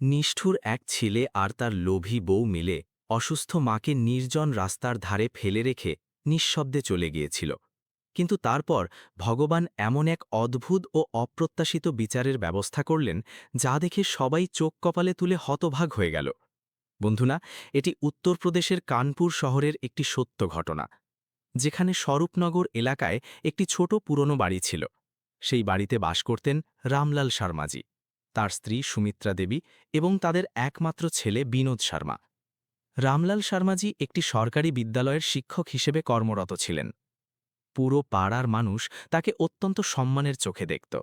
নিষ্ঠুর এক ছেলে আর তার লোভী বউ মিলে অসুস্থ মাকে নির্জন রাস্তার ধারে ফেলে রেখে নিঃশব্দে চলে গিয়েছিল। কিন্তু তারপর ভগবান এমন এক অদ্ভুত ও অপ্রত্যাশিত বিচারের ব্যবস্থা করলেন, যা দেখে সবাই চোখ কপালে তুলে হতভাগ হয়ে গেল। বন্ধুরা, এটি উত্তরপ্রদেশের কানপুর শহরের একটি সত্য ঘটনা, যেখানে স্বরূপনগর এলাকায় একটি ছোট পুরনো বাড়ি ছিল। সেই বাড়িতে বাস করতেন রামলাল শর্মাজি, তার স্ত্রী সুমিত্রা দেবী এবং তাদের একমাত্র ছেলে বিনোদ শর্মা। রামলাল শর্মাজি একটি সরকারি বিদ্যালয়ের শিক্ষক হিসেবে কর্মরত ছিলেন। পুরো পাড়ার মানুষ তাকে অত্যন্ত সম্মানের চোখে দেখত।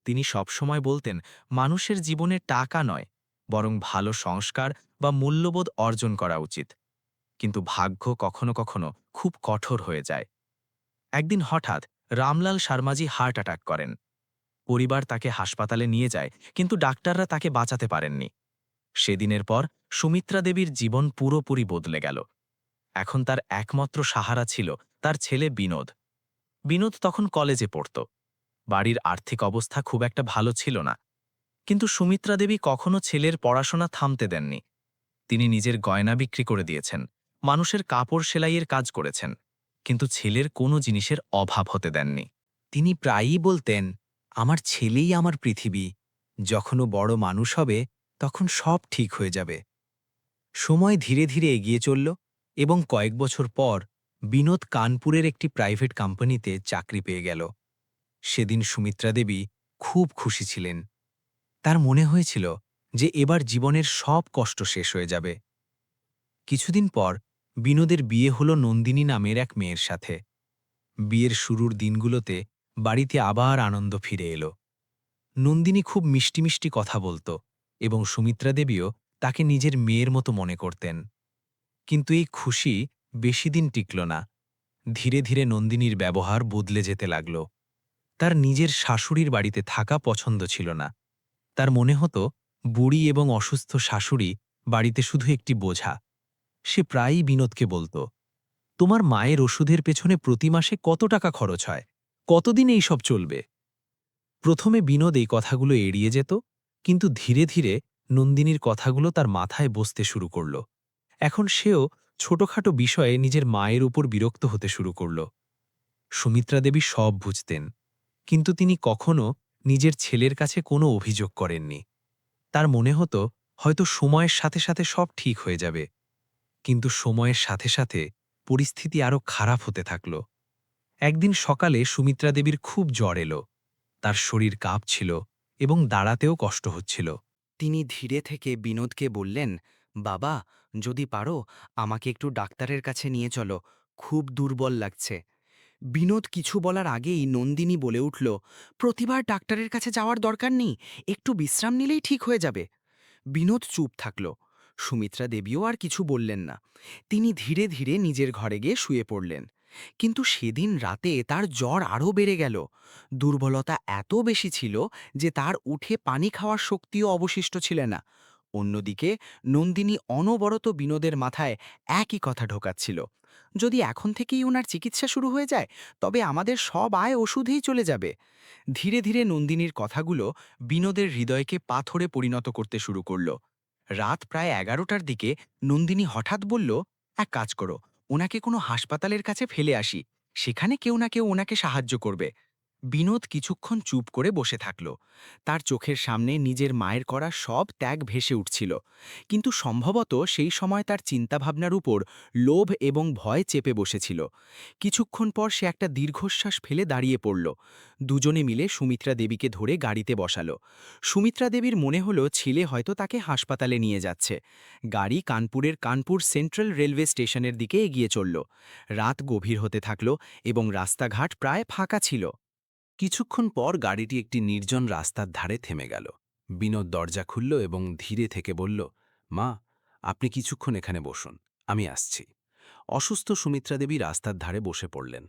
তিনি সবসময় বলতেন, মানুষের জীবনে টাকা নয়, বরং ভালো সংস্কার বা মূল্যবোধ অর্জন করা উচিত। কিন্তু ভাগ্য কখনো কখনো খুব কঠোর হয়ে যায়। একদিন হঠাৎ রামলাল শর্মাজি হার্ট অ্যাটাক করেন। পরিবার তাকে হাসপাতালে নিয়ে যায়, কিন্তু ডাক্তাররা তাকে বাঁচাতে পারেননি। সেদিনের পর সুমিত্রা দেবীর জীবন পুরোপুরি বদলে গেল। এখন তার একমাত্র সাহারা ছিল তার ছেলে বিনোদ। বিনোদ তখন কলেজে পড়ত। বাড়ির আর্থিক অবস্থা খুব একটা ভালো ছিল না, কিন্তু সুমিত্রা দেবী কখনো ছেলের পড়াশোনা থামতে দেননি। তিনি নিজের গয়না বিক্রি করে দিয়েছেন, মানুষের কাপড় সেলাইয়ের কাজ করেছেন, কিন্তু ছেলের কোনো জিনিসের অভাব হতে দেননি। তিনি প্রায়ই বলতেন, আমার ছেলেই আমার পৃথিবী, যখন ও বড় মানুষ হবে তখন সব ঠিক হয়ে যাবে। সময় ধীরে ধীরে এগিয়ে চলল এবং কয়েক বছর পর বিনোদ কানপুরের একটি প্রাইভেট কোম্পানিতে চাকরি পেয়ে গেল। সেদিন সুমিত্রা দেবী খুব খুশি ছিলেন। তার মনে হয়েছিল যে এবার জীবনের সব কষ্ট শেষ হয়ে যাবে। কিছুদিন পর বিনোদের বিয়ে হলো নন্দিনী নামের এক মেয়ের সাথে। বিয়ের শুরুর দিনগুলোতে বাড়িতে আবার আনন্দ ফিরে এলো। নন্দিনী খুব মিষ্টি মিষ্টি কথা বলত এবং সুমিত্রা দেবীও তাকে নিজের মেয়ের মতো মনে করতেন। কিন্তু এই খুশি বেশি দিন টিকল না। ধীরে ধীরে নন্দিনীর ব্যবহার বদলে যেতে লাগল। তার নিজের শাশুড়ির বাড়িতে থাকা পছন্দ ছিল না। তার মনে হতো বুড়ি এবং অসুস্থ শাশুড়ি বাড়িতে শুধু একটি বোঝা। সে প্রায়ই বিনোদকে বলত, তোমার মায়ের ওষুধের পেছনে প্রতি মাসে কত টাকা খরচ হয়, কতদিন এই সব চলবে? প্রথমে বিনোদ এই কথাগুলো এড়িয়ে যেত, কিন্তু ধীরে ধীরে নন্দিনীর কথাগুলো তার মাথায় বসতে শুরু করল। এখন সেও ছোটখাটো বিষয়ে নিজের মায়ের উপর বিরক্ত হতে শুরু করল। সুমিত্রা দেবী সব বুঝতেন, কিন্তু তিনি কখনো নিজের ছেলের কাছে কোনো অভিযোগ করেননি। তার মনে হতো হয়তো সময়ের সাথে সাথে সব ঠিক হয়ে যাবে। কিন্তু সময়ের সাথে সাথে পরিস্থিতি আরও খারাপ হতে থাকল। একদিন সকালে সুমিত্রা দেবীর খুব জ্বর এলো। তার শরীর কাঁপছিল এবং দাঁড়াতেও কষ্ট হচ্ছিল। তিনি ধীরে থেকে বিনোদকে বললেন, বাবা, যদি পারো আমাকে একটু ডাক্তারের কাছে নিয়ে চলো, খুব দুর্বল লাগছে। বিনোদ কিছু বলার আগেই নন্দিনী বলে উঠল, প্রতিবার ডাক্তারের কাছে যাওয়ার দরকার নেই, একটু বিশ্রাম নিলেই ঠিক হয়ে যাবে। বিনোদ চুপ থাকল। সুমিত্রা দেবীও আর কিছু বললেন না। তিনি ধীরে ধীরে নিজের ঘরে গিয়ে শুয়ে পড়লেন। কিন্তু সেদিন রাতে তার জ্বর আরও বেড়ে গেল। দুর্বলতা এত বেশি ছিল যে তার উঠে পানি খাওয়ার শক্তিও অবশিষ্ট ছিল না। অন্যদিকে নন্দিনী অনবরত বিনোদের মাথায় একই কথা ঢোকাচ্ছিল, যদি এখন থেকেই ওনার চিকিৎসা শুরু হয়ে যায়, তবে আমাদের সব আয় ওষুধেই চলে যাবে। ধীরে ধীরে নন্দিনীর কথাগুলো বিনোদের হৃদয়কে পাথরে পরিণত করতে শুরু করল। রাত প্রায় 11টার দিকে নন্দিনী হঠাৎ বলল, এক কাজ করো, ওনাকে কোনো হাসপাতালের কাছে ফেলে আসি, সেখানে কেউ না কেউ ওনাকে সাহায্য করবে। বিনোদ কিছুক্ষণ চুপ করে বসে থাকল। তার চোখের সামনে নিজের মায়ের করা সব ত্যাগ ভেসে উঠছিল, কিন্তু সম্ভবত সেই সময় তার চিন্তাভাবনার উপর লোভ এবং ভয় চেপে বসেছিল। কিছুক্ষণ পর সে একটা দীর্ঘশ্বাস ফেলে দাঁড়িয়ে পড়ল। দুজনে মিলে সুমিত্রা দেবীকে ধরে গাড়িতে বসালো। সুমিত্রা দেবীর মনে হলো ছেলে হয়তো তাকে হাসপাতালে নিয়ে যাচ্ছে। গাড়ি কানপুরের কানপুর সেন্ট্রাল রেলওয়ে স্টেশনের দিকে এগিয়ে চলল। রাত গভীর হতে থাকল এবং রাস্তাঘাট প্রায় ফাঁকা ছিল। কিছুক্ষণ পর গাড়িটি একটি নির্জন রাস্তার ধারে থেমে গেল। বিনোদ দরজা খুলল এবং ধীরে থেকে বলল, মা, আপনি কিছুক্ষণ এখানে বসুন, আমি আসছি। অসুস্থ সুমিত্রা দেবী রাস্তার ধারে বসে পড়লেন।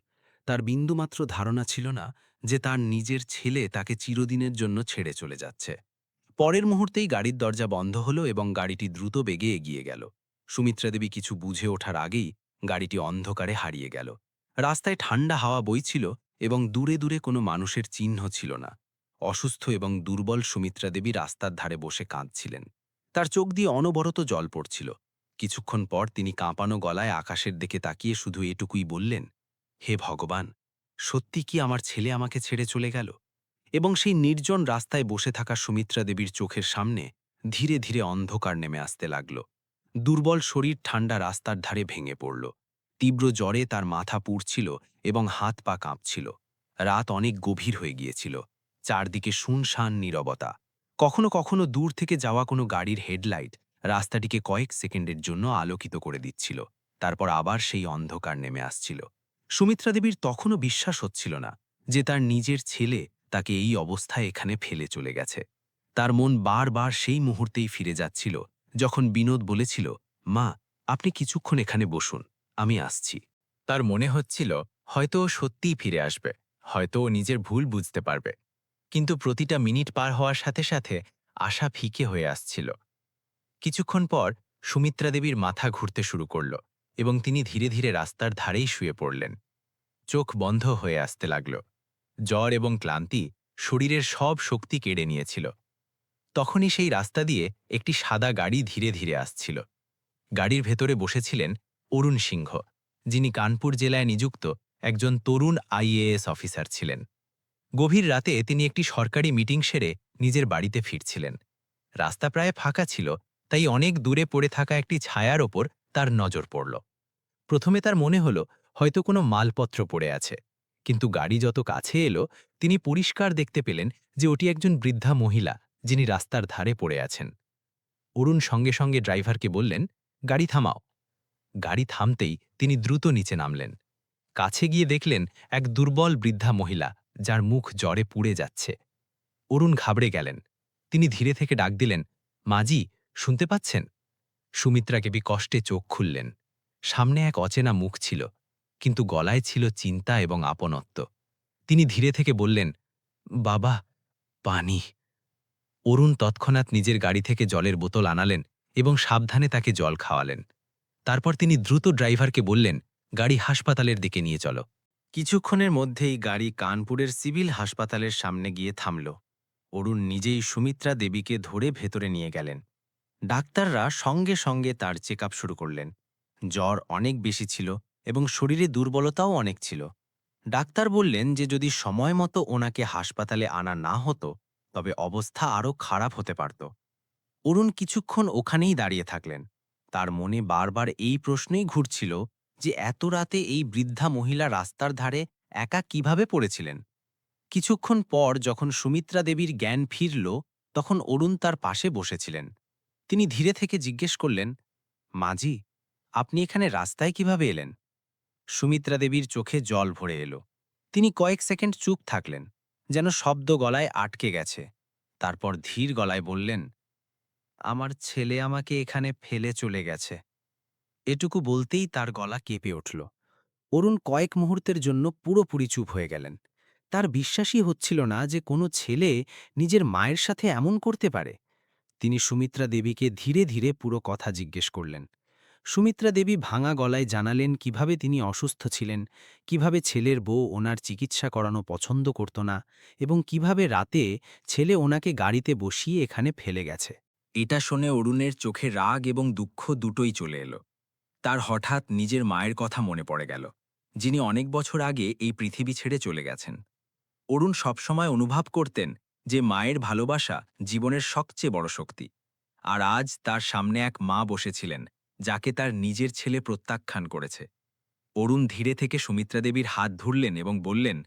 তার বিন্দুমাত্র ধারণা ছিল না যে তার নিজের ছেলে তাকে চিরদিনের জন্য ছেড়ে চলে যাচ্ছে। পরের মুহূর্তেই গাড়ির দরজা বন্ধ হলো এবং গাড়িটি দ্রুত বেগে এগিয়ে গেল। সুমিত্রা দেবী কিছু বুঝে ওঠার আগেই গাড়িটি অন্ধকারে হারিয়ে গেল। রাস্তায় ঠান্ডা হাওয়া বইছিল এবং দূরে দূরে কোনো মানুষের চিহ্ন ছিল না। অসুস্থ এবং দুর্বল সুমিত্রা দেবী রাস্তার ধারে বসে কাঁদছিলেন। তার চোখ দিয়ে অনবরত জল পড়ছিল। কিছুক্ষণ পর তিনি কাঁপানো গলায় আকাশের দিকে তাকিয়ে শুধু এটুকুই বললেন, হে ভগবান, সত্যি কি আমার ছেলে আমাকে ছেড়ে চলে গেল? এবং সেই নির্জন রাস্তায় বসে থাকা সুমিত্রা দেবীর চোখের সামনে ধীরে ধীরে অন্ধকার নেমে আসতে লাগল। দুর্বল শরীর ঠান্ডা রাস্তার ধারে ভেঙে পড়ল। তীব্র জ্বরে তার মাথা পুড়ছিল এবং হাত পা কাঁপছিল। রাত অনেক গভীর হয়ে গিয়েছিল। চারদিকে শুনশান নীরবতা। কখনো কখনো দূর থেকে যাওয়া কোনো গাড়ির হেডলাইট রাস্তাটিকে কয়েক সেকেন্ডের জন্য আলোকিত করে দিচ্ছিল। তারপর আবার সেই অন্ধকার নেমে আসছিল। সুমিত্রা দেবীর তখনও বিশ্বাস হচ্ছিল না যে তার নিজের ছেলে তাকে এই অবস্থায় এখানে ফেলে চলে গেছে। তার মন বারবার সেই মুহূর্তেই ফিরে যাচ্ছিল যখন বিনোদ বলেছিল, মা, আপনি কিছুক্ষণ এখানে বসুন, আমি আসছি। তার মনে হচ্ছিল হয়তো ও সত্যিই ফিরে আসবে, হয়তো ও নিজের ভুল বুঝতে পারবে। কিন্তু প্রতিটা মিনিট পার হওয়ার সাথে সাথে আশা ফিকে হয়ে আসছিল। কিছুক্ষণ পর সুমিত্রা দেবীর মাথা ঘুরতে শুরু করল এবং তিনি ধীরে ধীরে রাস্তার ধারেই শুয়ে পড়লেন। চোখ বন্ধ হয়ে আসতে লাগল। জ্বর এবং ক্লান্তি শরীরের সব শক্তি কেড়ে নিয়েছিল। তখনই সেই রাস্তা দিয়ে একটি সাদা গাড়ি ধীরে ধীরে আসছিল। গাড়ির ভেতরে বসেছিলেন অরুণ সিংহ, যিনি কানপুর জেলায় নিযুক্ত একজন তরুণ আইএএস অফিসার ছিলেন। গভীর রাতে তিনি একটি সরকারি মিটিং সেরে নিজের বাড়িতে ফিরছিলেন। রাস্তা প্রায় ফাঁকা ছিল, তাই অনেক দূরে পড়ে থাকা একটি ছায়ার ওপর তার নজর পড়ল। প্রথমে তার মনে হলো হয়তো কোনো মালপত্র পড়ে আছে, কিন্তু গাড়ি যত কাছে এলো তিনি পরিষ্কার দেখতে পেলেন যে ওটি একজন বৃদ্ধা মহিলা, যিনি রাস্তার ধারে পড়ে আছেন। অরুণ সঙ্গে সঙ্গে ড্রাইভারকে বললেন, গাড়ি থামাও। গাড়ি থামতেই তিনি দ্রুত নিচে নামলেন। কাছে গিয়ে দেখলেন এক দুর্বল বৃদ্ধা মহিলা, যার মুখ জ্বরে পুড়ে যাচ্ছে। অরুণ ঘাবড়ে গেলেন। তিনি ধীরে থেকে ডাক দিলেন, মাজি, শুনতে পাচ্ছেন? সুমিত্রা দেবী কষ্টে চোখ খুললেন। সামনে এক অচেনা মুখ ছিল, কিন্তু গলায় ছিল চিন্তা এবং আপনত্ব। তিনি ধীরে থেকে বললেন, বাবা, পানি। অরুণ তৎক্ষণাৎ নিজের গাড়ি থেকে জলের বোতল আনালেন এবং সাবধানে তাকে জল খাওয়ালেন। তারপর তিনি দ্রুত ড্রাইভারকে বললেন, গাড়ি হাসপাতালের দিকে নিয়ে চলো। কিছুক্ষণের মধ্যেই গাড়ি কানপুরের সিভিল হাসপাতালের সামনে গিয়ে থামল। অরুণ নিজেই সুমিত্রা দেবীকে ধরে ভেতরে নিয়ে গেলেন। ডাক্তাররা সঙ্গে সঙ্গে তার চেক শুরু করলেন। জ্বর অনেক বেশি ছিল এবং শরীরে দুর্বলতাও অনেক ছিল। ডাক্তার বললেন যে যদি সময় মতো ওনাকে হাসপাতালে আনা না হতো তবে অবস্থা আরও খারাপ হতে পারত। অরুণ কিছুক্ষণ ওখানেই দাঁড়িয়ে থাকলেন। তার মনে বারবার এই প্রশ্নই ঘুরছিল যে এত রাতে এই বৃদ্ধা মহিলা রাস্তার ধারে একা কিভাবে পড়েছিলেন। কিছুক্ষণ পর যখন সুমিত্রা দেবীর জ্ঞান ফিরল, তখন অরুণ তার পাশে বসেছিলেন। তিনি ধীরে থেকে জিজ্ঞেস করলেন, মাজি, আপনি এখানে রাস্তায় কিভাবে এলেন? সুমিত্রা দেবীর চোখে জল ভরে এলো। তিনি কয়েক সেকেন্ড চুপ থাকলেন, যেন শব্দ গলায় আটকে গেছে। তারপর ধীর গলায় বললেন, আমার ছেলে আমাকে এখানে ফেলে চলে গেছে। এটুকু বলতেই তার গলা কেঁপে উঠল। অরুণ কয়েক মুহূর্তের জন্য পুরোপুরি চুপ হয়ে গেলেন। তার বিশ্বাসই হচ্ছিল না যে কোনো ছেলে নিজের মায়ের সাথে এমন করতে পারে। তিনি সুমিত্রা দেবীকে ধীরে ধীরে পুরো কথা জিজ্ঞেস করলেন। সুমিত্রা দেবী ভাঙা গলায় জানালেন কিভাবে তিনি অসুস্থ ছিলেন, কিভাবে ছেলের বউ ওনার চিকিৎসা করানো পছন্দ করত না এবং কিভাবে রাতে ছেলে ওনাকে গাড়িতে বসিয়ে এখানে ফেলে গেছে। এটা শুনে অরুণের চোখে রাগ এবং দুঃখ দুটোই চলে এলো। তার হঠাৎ নিজের মায়ের কথা মনে পড়ে গেল, যিনি অনেক বছর আগে এই পৃথিবী ছেড়ে চলে গেছেন। অরুণ সবসময় অনুভব করতেন যে মায়ের ভালোবাসা জীবনের সবচেয়ে বড় শক্তি। আর আজ তার সামনে এক মা বসেছিলেন, যাকে তার নিজের ছেলে প্রত্যাখ্যান করেছে। অরুণ ধীরে থেকে সুমিত্রা দেবীর হাত ধরলেন এবং বললেন,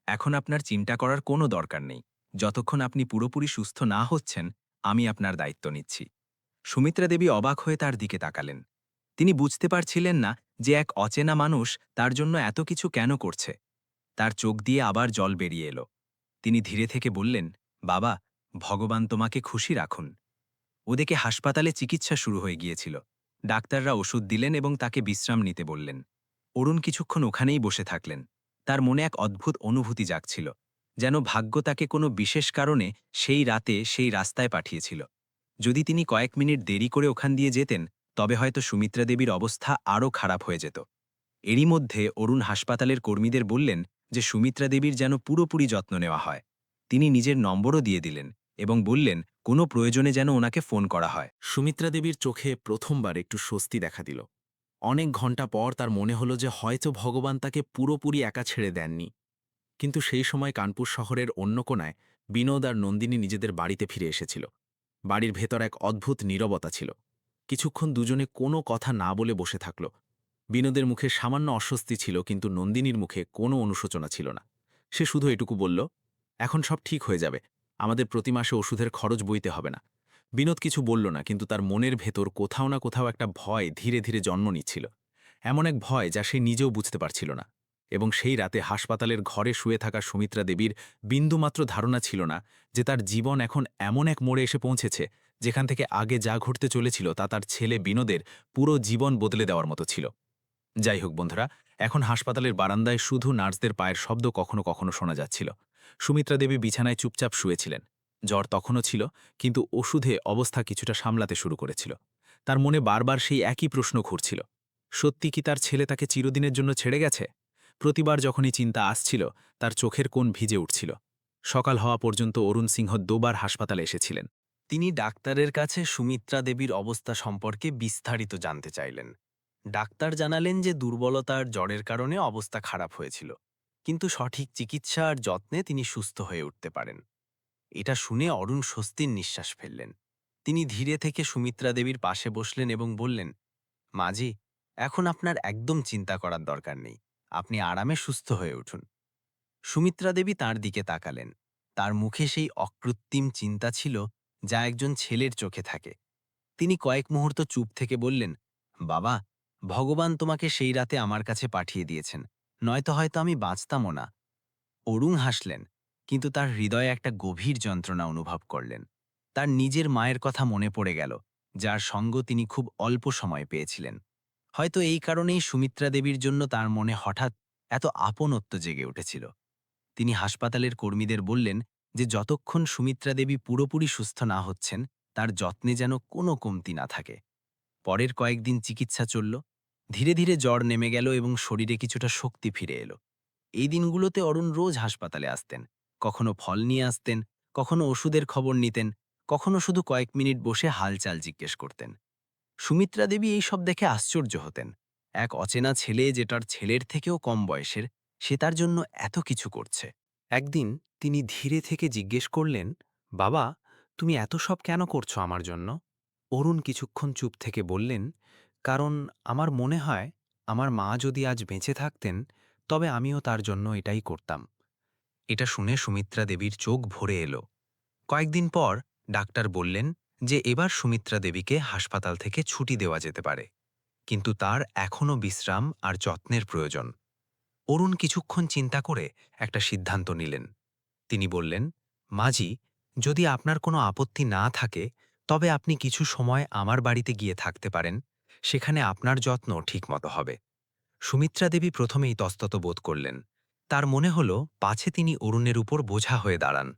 এখন আপনার চিন্তা করার কোনো দরকার নেই। যতক্ষণ আপনি পুরোপুরি সুস্থ না হচ্ছেন, আমি আপনার দায়িত্ব নিচ্ছি। সুমিত্রা দেবী অবাক হয়ে তার দিকে তাকালেন। তিনি বুঝতে পারছিলেন না যে এক অচেনা মানুষ তার জন্য এত কিছু কেন করছে। তার চোখ দিয়ে আবার জল বেরিয়ে এলো। তিনি ধীরে থেকে বললেন, বাবা, ভগবান তোমাকে খুশি রাখুন। ওদিকে হাসপাতালে চিকিৎসা শুরু হয়ে গিয়েছিল। ডাক্তাররা ওষুধ দিলেন এবং তাকে বিশ্রাম নিতে বললেন। অরুণ কিছুক্ষণ ওখানেই বসে থাকলেন। তার মনে এক অদ্ভুত অনুভূতি জাগছিল, যেন ভাগ্য তাকে কোনো বিশেষ কারণে সেই রাতে সেই রাস্তায় পাঠিয়েছিল। যদি তিনি কয়েক মিনিট দেরি করে ওখান দিয়ে যেতেন, তবে হয়তো সুমিত্রা দেবীর অবস্থা আরও খারাপ হয়ে যেত। এরই মধ্যে অরুণ হাসপাতালের কর্মীদের বললেন যে সুমিত্রা দেবীর যেন পুরোপুরি যত্ন নেওয়া হয়। তিনি নিজের নম্বরও দিয়ে দিলেন এবং বললেন কোনো প্রয়োজনে যেন ওনাকে ফোন করা হয়। সুমিত্রা দেবীর চোখে প্রথমবার একটু স্বস্তি দেখা দিল। অনেক ঘন্টা পর তার মনে হলো যে হয়তো ভগবান তাকে পুরোপুরি একা ছেড়ে দেননি। কিন্তু সেই সময় কানপুর শহরের অন্য কোণায় বিনোদ আর নন্দিনী নিজেদের বাড়িতে ফিরে এসেছিল। বাড়ির ভেতর এক অদ্ভুত নীরবতা ছিল। কিছুক্ষণ দুজনে কোনো কথা না বলে বসে থাকল। বিনোদের মুখে সামান্য অস্বস্তি ছিল, কিন্তু নন্দিনীর মুখে কোনো অনুশোচনা ছিল না। সে শুধু এটুকু বলল, এখন সব ঠিক হয়ে যাবে, আমাদের প্রতি মাসে ওষুধের খরচ বইতে হবে না। বিনোদ কিছু বলল না, কিন্তু তার মনের ভেতর কোথাও না কোথাও একটা ভয় ধীরে ধীরে জন্ম নিচ্ছিল। এমন এক ভয় যা সে নিজেও বুঝতে পারছিল না। এবং সেই রাতে হাসপাতালের ঘরে শুয়ে থাকা সুমিত্রা দেবীর বিন্দুমাত্র ধারণা ছিল না যে তার জীবন এখন এমন এক মোড়ে এসে পৌঁছেছে যেখান থেকে আগে যা ঘটতে চলেছিল তা তার ছেলে বিনোদের পুরো জীবন বদলে দেওয়ার মতো ছিল। যাই হোক বন্ধুরা, এখন হাসপাতালের বারান্দায় শুধু নার্সদের পায়ের শব্দ কখনো কখনো শোনা যাচ্ছিল। সুমিত্রা দেবী বিছানায় চুপচাপ শুয়েছিলেন। জ্বর তখনও ছিল, কিন্তু ওষুধে অবস্থা কিছুটা সামলাতে শুরু করেছিল। তার মনে বারবার সেই একই প্রশ্ন ঘুরছিল, সত্যি কি তার ছেলে তাকে চিরদিনের জন্য ছেড়ে গেছে? প্রতিবার যখনই চিন্তা আসছিল, তার চোখের কোণ ভিজে উঠছিল। সকাল হওয়া পর্যন্ত অরুণ সিংহ দুবার হাসপাতালে এসেছিলেন। তিনি ডাক্তারের কাছে সুমিত্রা দেবীর অবস্থা সম্পর্কে বিস্তারিত জানতে চাইলেন। ডাক্তার জানালেন যে দুর্বলতার জ্বরের কারণে অবস্থা খারাপ হয়েছিল, কিন্তু সঠিক চিকিৎসা আর যত্নে তিনি সুস্থ হয়ে উঠতে পারেন। এটা শুনে অরুণ স্বস্তির নিঃশ্বাস ফেললেন। তিনি ধীরে থেকে সুমিত্রা দেবীর পাশে বসলেন এবং বললেন, মাজি, এখন আপনার একদম চিন্তা করার দরকার নেই, আপনি আরামে সুস্থ হয়ে উঠুন। সুমিত্রা দেবী তার দিকে তাকালেন। তার মুখে সেই অকৃত্রিম চিন্তা ছিল যা একজন ছেলের চোখে থাকে। তিনি কয়েক মুহূর্ত চুপ থেকে বললেন, বাবা, ভগবান তোমাকে সেই রাতে আমার কাছে পাঠিয়ে দিয়েছেন, নয়তো হয়তো আমি বাঁচতামও না। অরুণ হাসলেন, কিন্তু তার হৃদয়ে একটা গভীর যন্ত্রণা অনুভব করলেন। তার নিজের মায়ের কথা মনে পড়ে গেল, যার সঙ্গ তিনি খুব অল্প সময় পেয়েছিলেন। হয়তো এই কারণেই সুমিত্রা দেবীর জন্য তার মনে হঠাৎ এত আপনত্ব জেগে উঠেছিল। তিনি হাসপাতালের কর্মীদের বললেন যে যতক্ষণ সুমিত্রা দেবী পুরোপুরি সুস্থ না হচ্ছেন, তার যত্নে যেন কোনো কমতি না থাকে। পরের কয়েকদিন চিকিৎসা চলল। ধীরে ধীরে জ্বর নেমে গেল এবং শরীরে কিছুটা শক্তি ফিরে এলো। এই দিনগুলোতে অরুণ রোজ হাসপাতালে আসতেন। কখনো ফল নিয়ে আসতেন, কখনো ওষুধের খবর নিতেন, কখনো শুধু কয়েক মিনিট বসে হালচাল জিজ্ঞেস করতেন। সুমিত্রা দেবী এই সব দেখে আশ্চর্য হতেন। এক অচেনা ছেলে, যেটার ছেলের থেকেও কম বয়সের, সে তার জন্য এত কিছু করছে। একদিন তিনি ধীরে থেকে জিজ্ঞেস করলেন, বাবা, তুমি এত সব কেন করছো আমার জন্য? অরুণ কিছুক্ষণ চুপ থেকে বললেন, কারণ আমার মনে হয় আমার মা যদি আজ বেঁচে থাকতেন, তবে আমিও তার জন্য এটাই করতাম। এটা শুনে সুমিত্রা দেবীর চোখ ভরে এলো। কয়েকদিন পর ডাক্তার বললেন যে এবার সুমিত্রা দেবীকে হাসপাতাল থেকে ছুটি দেওয়া যেতে পারে, কিন্তু তার এখনও বিশ্রাম আর যত্নের প্রয়োজন। অরুণ কিছুক্ষণ চিন্তা করে একটা সিদ্ধান্ত নিলেন। তিনি বললেন, মাজি, যদি আপনার কোনো আপত্তি না থাকে, তবে আপনি কিছু সময় আমার বাড়িতে গিয়ে থাকতে পারেন, সেখানে আপনার যত্ন ঠিকমতো হবে। সুমিত্রা দেবী প্রথমেই তস্তত বোধ করলেন। তার মনে হল পাছে তিনি অরুণের উপর বোঝা হয়ে দাঁড়ান।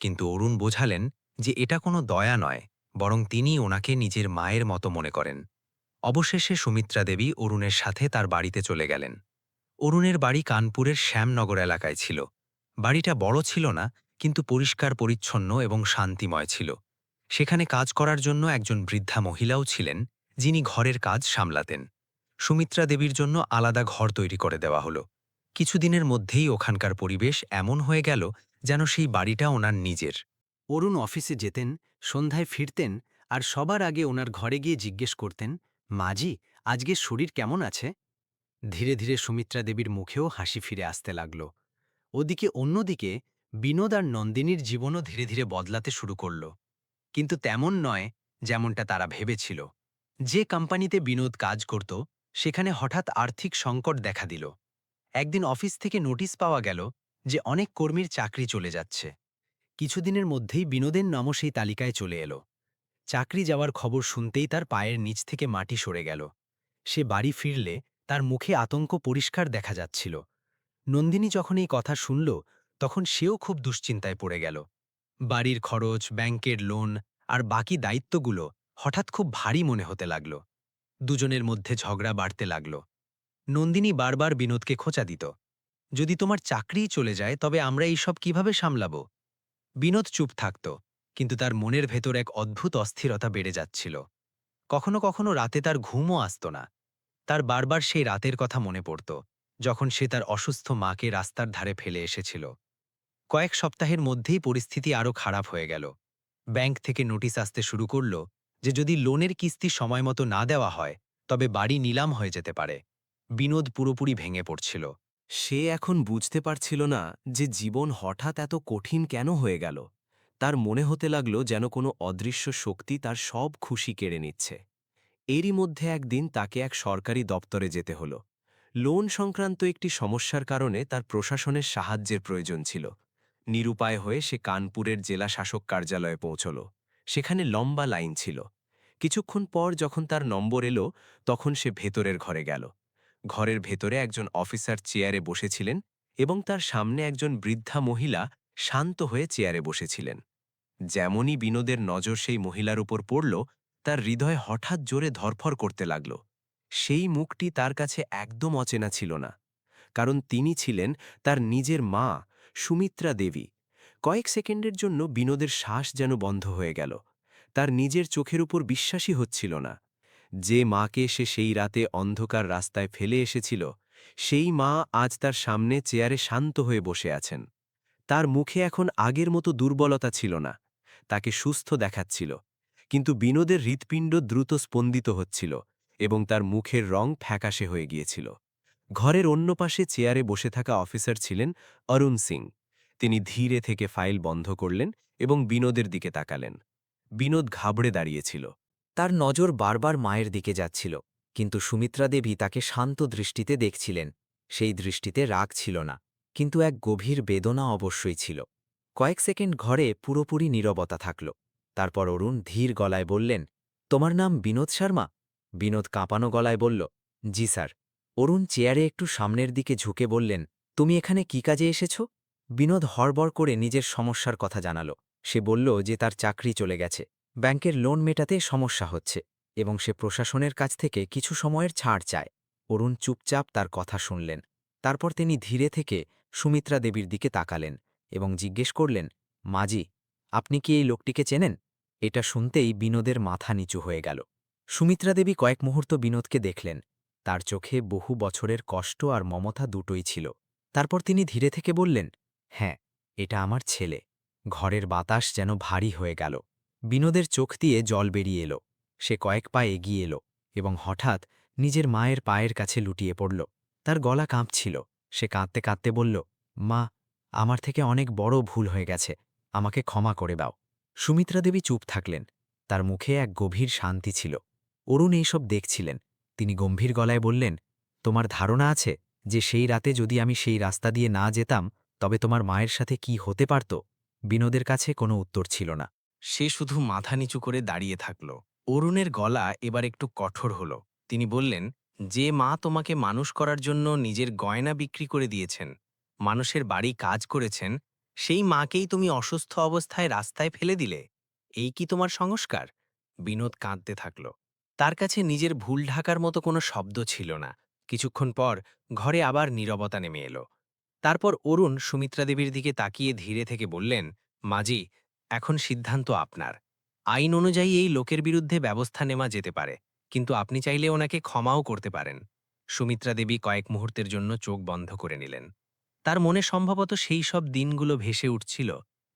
কিন্তু অরুণ বোঝালেন যে এটা কোনো দয়া নয়, বরং তিনি ওনাকে নিজের মায়ের মতো মনে করেন। অবশেষে সুমিত্রা দেবী অরুণের সাথে তার বাড়িতে চলে গেলেন। অরুণের বাড়ি কানপুরের শ্যামনগর এলাকায় ছিল। বাড়িটা বড় ছিল না, কিন্তু পরিষ্কার পরিচ্ছন্ন এবং শান্তিময় ছিল। সেখানে কাজ করার জন্য একজন বৃদ্ধা মহিলাও ছিলেন, যিনি ঘরের কাজ সামলাতেন। সুমিত্রা দেবীর জন্য আলাদা ঘর তৈরি করে দেওয়া হলো। কিছুদিনের মধ্যেই ওখানকার পরিবেশ এমন হয়ে গেল যেন সেই বাড়িটা ওনার নিজের। অরুণ অফিসে যেতেন, সন্ধ্যায় ফিরতেন, আর সবার আগে ওনার ঘরে গিয়ে জিজ্ঞেস করতেন, মাজি, আজকে শরীর কেমন আছে? ধীরে ধীরে সুমিত্রা দেবীর মুখেও হাসি ফিরে আসতে লাগল। অন্যদিকে বিনোদ আর নন্দিনীর জীবনও ধীরে ধীরে বদলাতে শুরু করল। কিন্তু তেমন নয় যেমনটা তারা ভেবেছিল। যে কোম্পানিতে বিনোদ কাজ করত, সেখানে হঠাৎ আর্থিক সংকট দেখা দিল। একদিন অফিস থেকে নোটিশ পাওয়া গেল যে অনেক কর্মীর চাকরি চলে যাচ্ছে। কিছুদিনের মধ্যেই বিনোদের নামও সেই তালিকায় চলে এলো। চাকরি যাওয়ার খবর শুনতেই তার পায়ের নিচ থেকে মাটি সরে গেল। সে বাড়ি ফিরলে তার মুখে আতঙ্ক পরিষ্কার দেখা যাচ্ছিল। নন্দিনী যখন এই কথা শুনল, তখন সেও খুব দুশ্চিন্তায় পড়ে গেল। বাড়ির খরচ, ব্যাংকের লোন আর বাকি দায়িত্বগুলো হঠাৎ খুব ভারী মনে হতে লাগল। দুজনের মধ্যে ঝগড়া বাড়তে লাগল। নন্দিনী বারবার বিনোদকে খোঁচা দিত, যদি তোমার চাকরিই চলে যায় তবে আমরা এইসব কিভাবে সামলাব? বিনোদ চুপ থাকত, কিন্তু তার মনের ভেতর এক অদ্ভুত অস্থিরতা বেড়ে যাচ্ছিল। কখনো কখনো রাতে তার ঘুমও আসত না। তার বারবার সেই রাতের কথা মনে পড়ত, যখন সে তার অসুস্থ মাকে রাস্তার ধারে ফেলে এসেছিল। কয়েক সপ্তাহের মধ্যেই পরিস্থিতি আরও খারাপ হয়ে গেল। ব্যাংক থেকে নোটিশ আসতে শুরু করল যে যদি লোনের কিস্তি সময়মতো না দেওয়া হয়, তবে বাড়ি নিলাম হয়ে যেতে পারে। বিনোদ পুরোপুরি ভেঙে পড়ছিল। সে এখন বুঝতে পারছিল না যে জীবন হঠাৎ এত কঠিন কেন হয়ে গেল। তার মনে হতে লাগল যেন কোনো অদৃশ্য শক্তি তার সব খুশি কেড়ে নিচ্ছে। এরই মধ্যে একদিন তাকে এক সরকারি দপ্তরে যেতে হলো। লোন সংক্রান্ত একটি সমস্যার কারণে তার প্রশাসনের সাহায্যের প্রয়োজন ছিল। নিরুপায় হয়ে সে কানপুরের জেলা শাসক কার্যালয়ে পৌঁছল। সেখানে লম্বা লাইন ছিল। কিছুক্ষণ পর যখন তার নম্বর এলো, তখন সে ভেতরের ঘরে গেল। ঘরের ভেতরে একজন অফিসার চেয়ারে বসেছিলেন এবং তার সামনে একজন বৃদ্ধা মহিলা শান্ত হয়ে চেয়ারে বসেছিলেন। যেমনই বিনোদের নজর সেই মহিলার উপর পড়ল, তার হৃদয় হঠাৎ জোরে ধরফর করতে লাগল। সেই মুখটি তার কাছে একদম অচেনা ছিল না, কারণ তিনি ছিলেন তার নিজের মা, সুমিত্রা দেবী। কয়েক সেকেন্ডের জন্য বিনোদের শ্বাস যেন বন্ধ হয়ে গেল। তার নিজের চোখের উপর বিশ্বাসই হচ্ছিল না। যে মাকে সে সেই রাতে অন্ধকার রাস্তায় ফেলে এসেছিল, সেই মা আজ তার সামনে চেয়ারে শান্ত হয়ে বসে আছেন। তার মুখে এখন আগের মতো দুর্বলতা ছিল না, তাকে সুস্থ দেখাচ্ছিল। কিন্তু বিনোদের হৃৎপিণ্ড দ্রুত স্পন্দিত হচ্ছিল এবং তার মুখের রং ফ্যাকাশে হয়ে গিয়েছিল। ঘরের অন্য পাশে চেয়ারে বসে থাকা অফিসার ছিলেন অরুণ সিং। তিনি ধীরে থেকে ফাইল বন্ধ করলেন এবং বিনোদের দিকে তাকালেন। বিনোদ ঘাবড়ে দাঁড়িয়েছিল। তার নজর বারবার মায়ের দিকে যাচ্ছিল, কিন্তু সুমিত্রা দেবী তাকে শান্ত দৃষ্টিতে দেখছিলেন। সেই দৃষ্টিতে রাগ ছিল না, কিন্তু এক গভীর বেদনা অবশ্যই ছিল। কয়েক সেকেন্ড ঘরে পুরোপুরি নীরবতা থাকল। তারপর অরুণ ধীর গলায় বললেন, তোমার নাম বিনোদ শর্মা? বিনোদ কাঁপানো গলায় বলল, জি স্যার। অরুণ চেয়ারে একটু সামনের দিকে ঝুঁকে বললেন, তুমি এখানে কি কাজে এসেছ? বিনোদ হড়বড় করে নিজের সমস্যার কথা জানাল। সে বলল যে তার চাকরি চলে গেছে, ব্যাংকের লোন মেটাতে সমস্যা হচ্ছে এবং সে প্রশাসনের কাছ থেকে কিছু সময়ের ছাড় চায়। অরুণ চুপচাপ তার কথা শুনলেন। তারপর তিনি ধীরে থেকে সুমিত্রা দেবীর দিকে তাকালেন এবং জিজ্ঞেস করলেন, মাজি, আপনি কি এই লোকটিকে চেনেন? এটা শুনতেই বিনোদের মাথা নিচু হয়ে গেল। সুমিত্রা দেবী কয়েক মুহূর্ত বিনোদকে দেখলেন। তার চোখে বহু বছরের কষ্ট আর মমতা দুটোই ছিল। তারপর তিনি ধীরে থেকে বললেন, হ্যাঁ, এটা আমার ছেলে। ঘরের বাতাস যেন ভারী হয়ে গেল। বিনোদের চোখ দিয়ে জল বেরিয়ে এলো। সে কয়েক পা এগিয়ে এলো এবং হঠাৎ নিজের মায়ের পায়ের কাছে লুটিয়ে পড়ল। তার গলা কাঁপছিল। সে কাঁদতে কাঁদতে বলল, মা, আমার থেকে অনেক বড় ভুল হয়ে গেছে, আমাকে ক্ষমা করে দাও। সুমিত্রা দেবী চুপ থাকলেন। তার মুখে এক গভীর শান্তি ছিল। অরুণ এইসব দেখছিলেন। তিনি গম্ভীর গলায় বললেন, তোমার ধারণা আছে যে সেই রাতে যদি আমি সেই রাস্তা দিয়ে না যেতাম, তবে তোমার মায়ের সাথে কি হতে পারত? বিনোদের কাছে কোনো উত্তর ছিল না। সে শুধু মাথা নিচু করে দাঁড়িয়ে থাকল। অরুণের গলা এবার একটু কঠোর হল। তিনি বললেন, যে মা তোমাকে মানুষ করার জন্য নিজের গয়না বিক্রি করে দিয়েছেন, মানুষের বাড়ি কাজ করেছেন, সেই মাকেই তুমি অসুস্থ অবস্থায় রাস্তায় ফেলে দিলে? এই কি তোমার সংস্কার? বিনোদ কাঁদতে থাকল। তার কাছে নিজের ভুল ঢাকার মতো কোনো শব্দ ছিল না। কিছুক্ষণ পর ঘরে আবার নীরবতা নেমে এলো। তারপর অরুণ সুমিত্রা দেবীর দিকে তাকিয়ে ধীরে থেকে বললেন, মাজি, এখন সিদ্ধান্ত আপনার। আইন অনুযায়ী এই লোকের বিরুদ্ধে ব্যবস্থা নেওয়া যেতে পারে, কিন্তু আপনি চাইলে ওনাকে ক্ষমাও করতে পারেন। সুমিত্রা দেবী কয়েক মুহূর্তের জন্য চোখ বন্ধ করে নিলেন। তার মনে সম্ভবত সেই সব দিনগুলো ভেসে উঠছিল,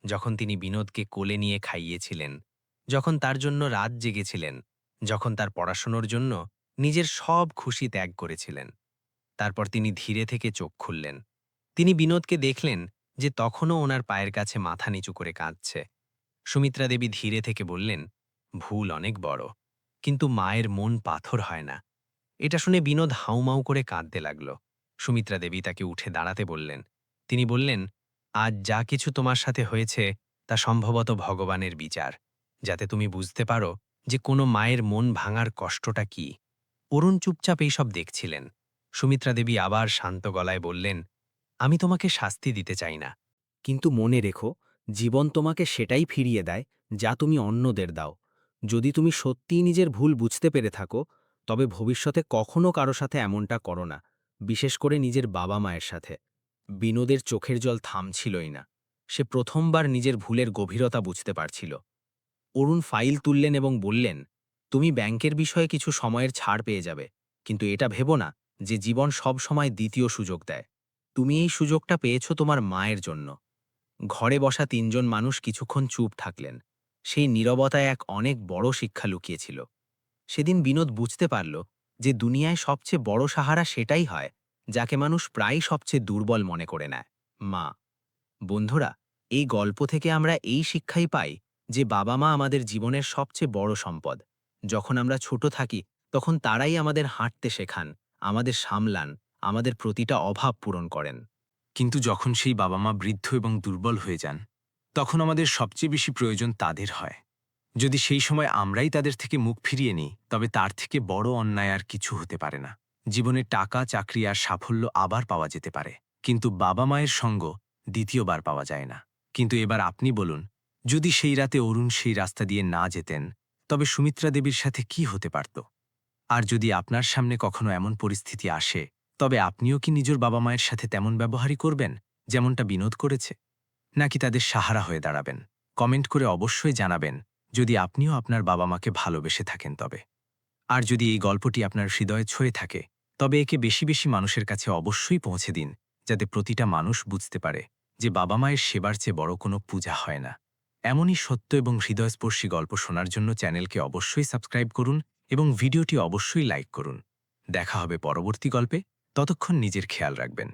যখন তিনি বিনোদকে কোলে নিয়ে খাইয়েছিলেন, যখন তার জন্য রাত জেগেছিলেন, যখন তার পড়াশোনার জন্য নিজের সব খুশি ত্যাগ করেছিলেন। তারপর তিনি ধীরে থেকে চোখ খুললেন। তিনি বিনোদকে দেখলেন যে তখনও ওনার পায়ের কাছে মাথা নিচু করে কাঁদছে। সুমিত্রা দেবী ধীরে থেকে বললেন, ভুল অনেক বড়, কিন্তু মায়ের মন পাথর হয় না। এটা শুনে বিনোদ হাউমাউ করে কাঁদতে লাগল। সুমিত্রা দেবী তাকে উঠে দাঁড়াতে বললেন। তিনি বললেন, আজ যা কিছু তোমার সাথে হয়েছে তা সম্ভবত ভগবানের বিচার, যাতে তুমি বুঝতে পারো যে কোনো মায়ের মন ভাঙার কষ্টটা কি। অরুণ চুপচাপ এইসব দেখছিলেন। সুমিত্রা দেবী আবার শান্ত গলায় বললেন, আমি তোমাকে শাস্তি দিতে চাই না, কিন্তু মনে রেখো, জীবন তোমাকে সেটাই ফিরিয়ে দেয় যা তুমি অন্যদের দাও। যদি তুমি সত্যিই নিজের ভুল বুঝতে পেরে থাকো, তবে ভবিষ্যতে কখনো কারো সাথে এমনটা করো না, বিশেষ করে নিজের বাবা মায়ের সাথে। বিনোদের চোখের জল থামছিলই না। সে প্রথমবার নিজের ভুলের গভীরতা বুঝতে পারছিল। অরুণ ফাইল তুললেন এবং বললেন, তুমি ব্যাংকের বিষয়ে কিছু সময়ের ছাড় পেয়ে যাবে, কিন্তু এটা ভেবো না যে জীবন সব সময় দ্বিতীয় সুযোগ দেয়। তুমি এই সুযোগটা পেয়েছো তোমার মায়ের জন্য। ঘরে বসা তিনজন মানুষ কিছুক্ষণ চুপ থাকলেন। সেই নীরবতায় এক অনেক বড় শিক্ষা লুকিয়েছিল। সেদিন বিনোদ বুঝতে পারল যে দুনিয়ায় সবচেয়ে বড় সাহারা সেটাই হয় যাকে মানুষ প্রায়ই সবচেয়ে দুর্বল মনে করে নেয়, মা। বন্ধুরা, এই গল্প থেকে আমরা এই শিক্ষাই পাই যে বাবা মা আমাদের জীবনের সবচেয়ে বড় সম্পদ। যখন আমরা ছোট থাকি তখন তারাই আমাদের হাঁটতে শেখান, আমাদের সামলান, আমাদের প্রতিটা অভাব পূরণ করেন। কিন্তু যখন সেই বাবা মা বৃদ্ধ এবং দুর্বল হয়ে যান, তখন আমাদের সবচেয়ে বেশি প্রয়োজন তাদের হয়। যদি সেই সময় আমরাই তাদের থেকে মুখ ফিরিয়ে নিই, তবে তার থেকে বড় অন্যায় আর কিছু হতে পারে না। জীবনে টাকা, চাকরি আর সাফল্য আবার পাওয়া যেতে পারে, কিন্তু বাবা মায়ের সঙ্গ দ্বিতীয়বার পাওয়া যায় না। কিন্তু এবার আপনি বলুন, যদি সেই রাতে অরুণ সেই রাস্তা দিয়ে না যেতেন, তবে সুমিত্রা দেবীর সাথে কি হতে পারত? আর যদি আপনার সামনে কখনো এমন পরিস্থিতি আসে, তবে আপনিও কি নিজের বাবা মায়ের সাথে তেমন ব্যবহারই করবেন যেমনটা বিনোদ করেছে, নাকি তাদের সাহারা হয়ে দাঁড়াবেন? কমেন্ট করে অবশ্যই জানাবেন যদি আপনিও আপনার বাবা মাকে ভালোবেসে থাকেন তবে। আর যদি এই গল্পটি আপনার হৃদয়ে ছুঁয়ে থাকে, তবে একে বেশি বেশি মানুষের কাছে অবশ্যই পৌঁছে দিন, যাতে প্রতিটা মানুষ বুঝতে পারে যে বাবা মায়ের সেবার চেয়ে বড় কোনো পূজা হয় না। এমনই সত্য এবং হৃদয়স্পর্শী গল্প শোনার জন্য চ্যানেলকে অবশ্যই সাবস্ক্রাইব করুন এবং ভিডিওটি অবশ্যই লাইক করুন। দেখা হবে পরবর্তী গল্পে। ততক্ষণ নিজের খেয়াল রাখবেন।